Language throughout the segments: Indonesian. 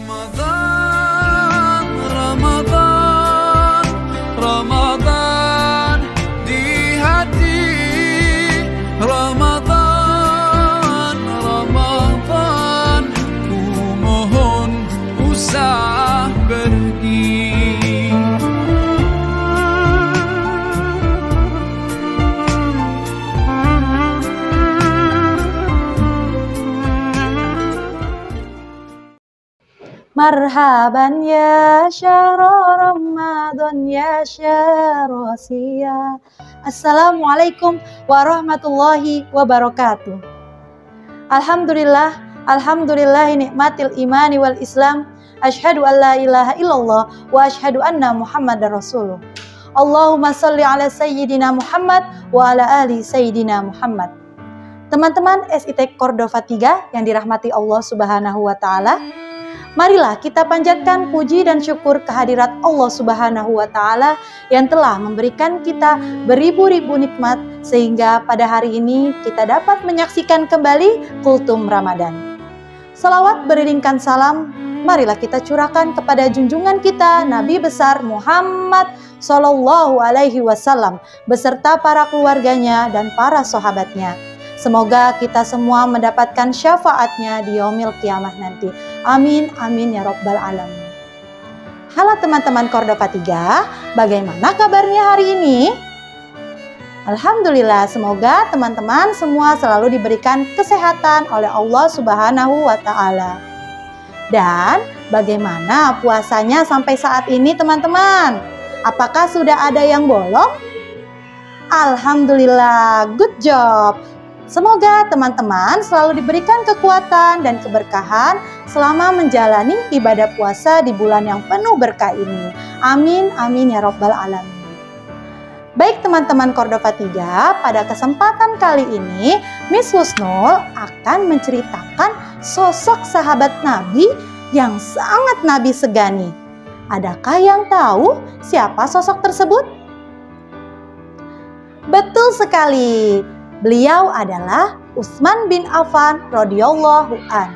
Ramadan, Ramadan, Ramadan di hati. Ramadan, Ramadan, ku mohon usah pergi. Marhaban ya syahrul Ramadan ya syahrul Sia. Assalamualaikum warahmatullahi wabarakatuh. Alhamdulillah, alhamdulillah nikmatil imani wal Islam. Asyhadu an la ilaha illallah wa asyhadu anna Muhammadar Rasulullah. Allahumma sholli ala sayyidina Muhammad wa ala ali sayyidina Muhammad. Teman-teman SIT Cordova 3 yang dirahmati Allah Subhanahu wa taala, marilah kita panjatkan puji dan syukur kehadirat Allah Subhanahu wa taala yang telah memberikan kita beribu-ribu nikmat sehingga pada hari ini kita dapat menyaksikan kembali kultum Ramadan. Salawat beriringkan salam, marilah kita curahkan kepada junjungan kita Nabi besar Muhammad Sallallahu Alaihi Wasallam beserta para keluarganya dan para sahabatnya. Semoga kita semua mendapatkan syafaatnya di yaumil kiamah nanti. Amin, amin ya Rabbal Alamin. Halo teman-teman Cordova 3, bagaimana kabarnya hari ini? Alhamdulillah, semoga teman-teman semua selalu diberikan kesehatan oleh Allah Subhanahu wa taala. Dan bagaimana puasanya sampai saat ini teman-teman? Apakah sudah ada yang bolong? Alhamdulillah, good job. Semoga teman-teman selalu diberikan kekuatan dan keberkahan selama menjalani ibadah puasa di bulan yang penuh berkah ini. Amin, amin ya Rabbal Alamin. Baik teman-teman Cordova 3, pada kesempatan kali ini Miss Husnul akan menceritakan sosok sahabat Nabi yang sangat Nabi segani. Adakah yang tahu siapa sosok tersebut? Betul sekali. Beliau adalah Utsman bin Affan radhiyallahu an.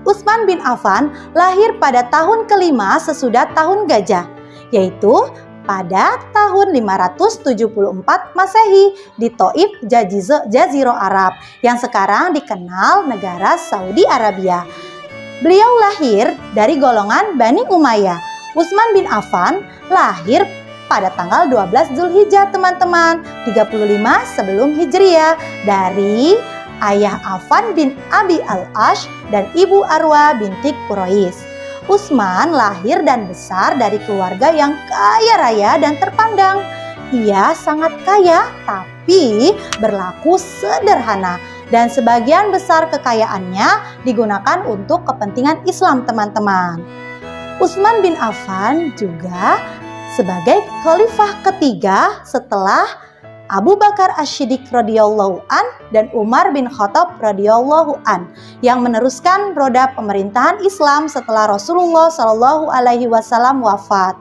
Utsman bin Affan lahir pada tahun kelima sesudah tahun gajah, yaitu pada tahun 574 Masehi di Thaif, Jazirah Arab, yang sekarang dikenal negara Saudi Arabia. Beliau lahir dari golongan Bani Umayyah. Utsman bin Affan lahir pada tanggal 12 Zulhijjah teman-teman, 35 sebelum Hijriah, dari ayah Affan bin Abi Al-Ash dan ibu Arwa binti Quraisy. Utsman lahir dan besar dari keluarga yang kaya raya dan terpandang. Ia sangat kaya tapi berlaku sederhana dan sebagian besar kekayaannya digunakan untuk kepentingan Islam teman-teman. Utsman bin Affan juga sebagai khalifah ketiga setelah Abu Bakar Asy-Siddiq radhiyallahu an dan Umar bin Khattab radhiyallahu an yang meneruskan roda pemerintahan Islam setelah Rasulullah Shallallahu Alaihi Wasallam wafat.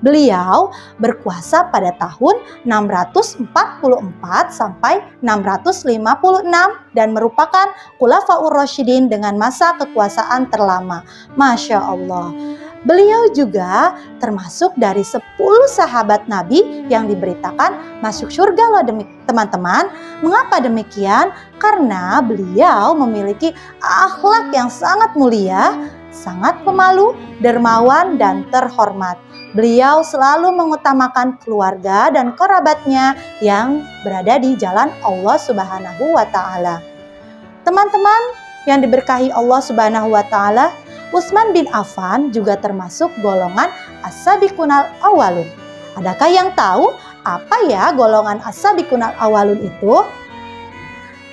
Beliau berkuasa pada tahun 644 sampai 656 dan merupakan Khulafaur Rasyidin dengan masa kekuasaan terlama. Masya Allah. Beliau juga termasuk dari 10 sahabat Nabi yang diberitakan masuk surga loh teman-teman. Mengapa demikian? Karena beliau memiliki akhlak yang sangat mulia, sangat pemalu, dermawan, dan terhormat. Beliau selalu mengutamakan keluarga dan kerabatnya yang berada di jalan Allah Subhanahu wa taala. Teman-teman yang diberkahi Allah Subhanahu wa taala, Utsman bin Affan juga termasuk golongan As-Sabiqunal Awwalun. Adakah yang tahu apa ya golongan As-Sabiqunal Awwalun itu?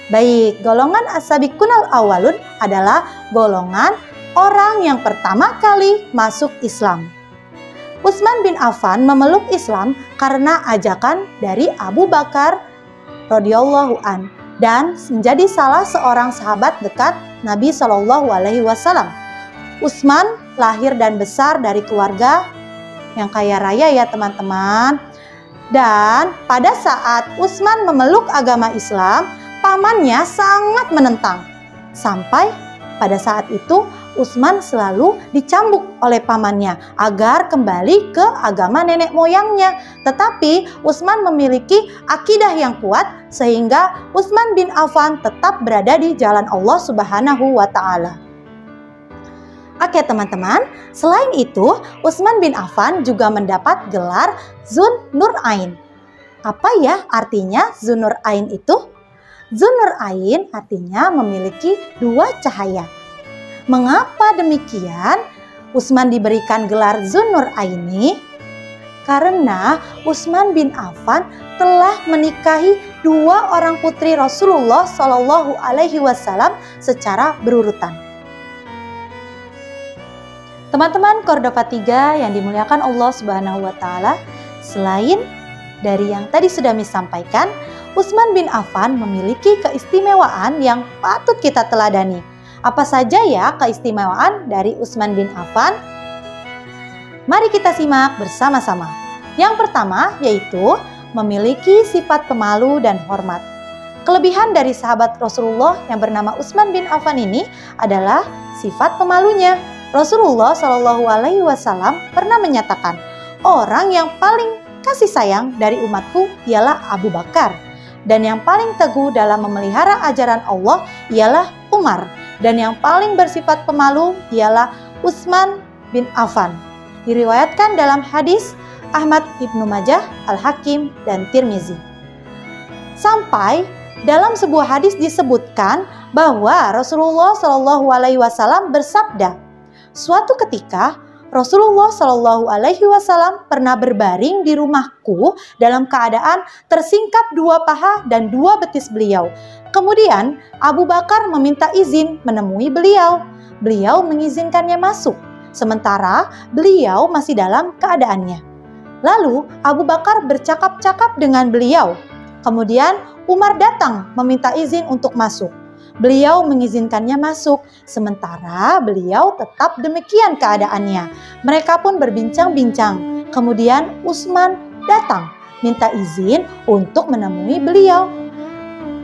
Baik, golongan As-Sabiqunal Awwalun adalah golongan orang yang pertama kali masuk Islam. Utsman bin Affan memeluk Islam karena ajakan dari Abu Bakar radhiyallahu an dan menjadi salah seorang sahabat dekat Nabi Shallallahu Alaihi Wasallam. Utsman lahir dan besar dari keluarga yang kaya raya ya teman-teman. Dan pada saat Utsman memeluk agama Islam, pamannya sangat menentang. Sampai pada saat itu Utsman selalu dicambuk oleh pamannya agar kembali ke agama nenek moyangnya. Tetapi Utsman memiliki akidah yang kuat sehingga Utsman bin Affan tetap berada di jalan Allah Subhanahu wa Ta'ala. Oke teman-teman, selain itu Utsman bin Affan juga mendapat gelar Zun Nurain. Apa ya artinya Zun Nurain itu? Zun Nurain artinya memiliki dua cahaya. Mengapa demikian Utsman diberikan gelar Zun Nurain ini? Karena Utsman bin Affan telah menikahi dua orang putri Rasulullah Shallallahu Alaihi Wasallam secara berurutan. Teman-teman Cordova 3 yang dimuliakan Allah Subhanahu wa Ta'ala, selain dari yang tadi sudah Miss sampaikan, Utsman bin Affan memiliki keistimewaan yang patut kita teladani. Apa saja ya keistimewaan dari Utsman bin Affan? Mari kita simak bersama-sama. Yang pertama yaitu memiliki sifat pemalu dan hormat. Kelebihan dari sahabat Rasulullah yang bernama Utsman bin Affan ini adalah sifat pemalunya. Rasulullah Shallallahu Alaihi Wasallam pernah menyatakan, orang yang paling kasih sayang dari umatku ialah Abu Bakar, dan yang paling teguh dalam memelihara ajaran Allah ialah Umar, dan yang paling bersifat pemalu ialah Utsman bin Affan. Diriwayatkan dalam hadis Ahmad Ibnu Majah, Al-Hakim, dan Tirmizi. Sampai dalam sebuah hadis disebutkan bahwa Rasulullah Shallallahu Alaihi Wasallam bersabda, suatu ketika Rasulullah Shallallahu Alaihi Wasallam pernah berbaring di rumahku dalam keadaan tersingkap dua paha dan dua betis beliau. Kemudian Abu Bakar meminta izin menemui beliau. Beliau mengizinkannya masuk, sementara beliau masih dalam keadaannya. Lalu Abu Bakar bercakap-cakap dengan beliau. Kemudian Umar datang meminta izin untuk masuk. Beliau mengizinkannya masuk, sementara beliau tetap demikian keadaannya. Mereka pun berbincang-bincang. Kemudian Utsman datang, minta izin untuk menemui beliau.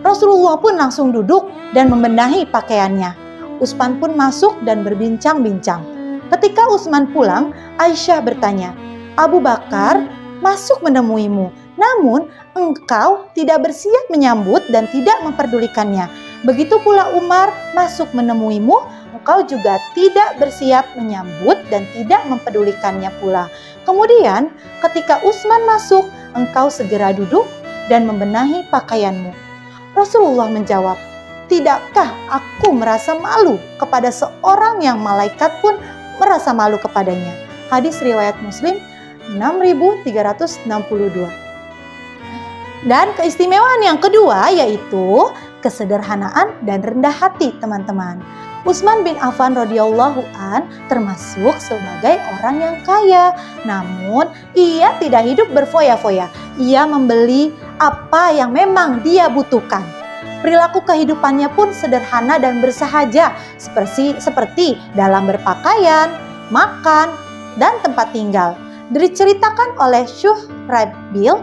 Rasulullah pun langsung duduk dan membenahi pakaiannya. Utsman pun masuk dan berbincang-bincang. Ketika Utsman pulang, Aisyah bertanya, Abu Bakar masuk menemuimu, namun engkau tidak bersiap menyambut dan tidak memperdulikannya. Begitu pula Umar masuk menemuimu, engkau juga tidak bersiap menyambut dan tidak mempedulikannya pula. Kemudian ketika Utsman masuk, engkau segera duduk dan membenahi pakaianmu. Rasulullah menjawab, tidakkah aku merasa malu kepada seorang yang malaikat pun merasa malu kepadanya? Hadis riwayat Muslim 6362. Dan keistimewaan yang kedua yaitu kesederhanaan dan rendah hati teman-teman. Utsman bin Affan radhiyallahu an termasuk sebagai orang yang kaya, namun ia tidak hidup berfoya-foya. Ia membeli apa yang memang dia butuhkan. Perilaku kehidupannya pun sederhana dan bersahaja, seperti dalam berpakaian, makan, dan tempat tinggal. Diceritakan oleh Syuhrabil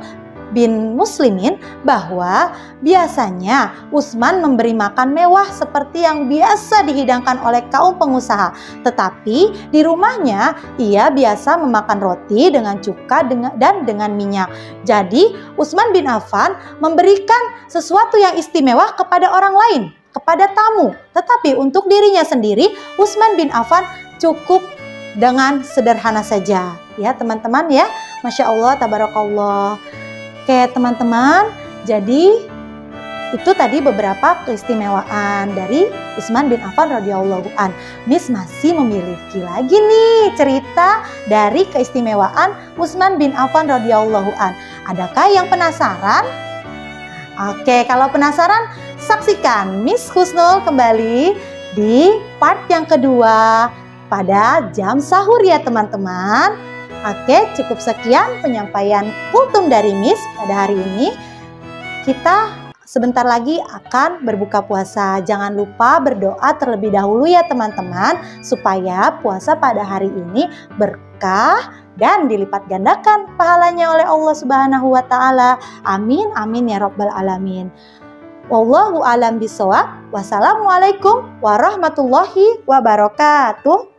bin Muslimin bahwa biasanya Utsman memberi makan mewah seperti yang biasa dihidangkan oleh kaum pengusaha. Tetapi di rumahnya ia biasa memakan roti dengan cuka dan dengan minyak. Jadi Utsman bin Affan memberikan sesuatu yang istimewa kepada orang lain, kepada tamu. Tetapi untuk dirinya sendiri Utsman bin Affan cukup dengan sederhana saja. Ya teman-teman ya, Masya Allah, Tabarakallah. Oke teman-teman, jadi itu tadi beberapa keistimewaan dari Utsman bin Affan radhiyallahu an. Miss masih memiliki lagi nih cerita dari keistimewaan Utsman bin Affan radhiyallahu an. Adakah yang penasaran? Oke, kalau penasaran saksikan Miss Husnul kembali di part yang kedua pada jam sahur ya teman-teman. Oke, cukup sekian penyampaian kultum dari Miss pada hari ini. Kita sebentar lagi akan berbuka puasa. Jangan lupa berdoa terlebih dahulu ya teman-teman, supaya puasa pada hari ini berkah dan dilipat gandakan pahalanya oleh Allah Subhanahu wa Ta'ala. Amin, amin ya Rabbal Alamin. Wallahu a'lam bishawab. Wassalamualaikum warahmatullahi wabarakatuh.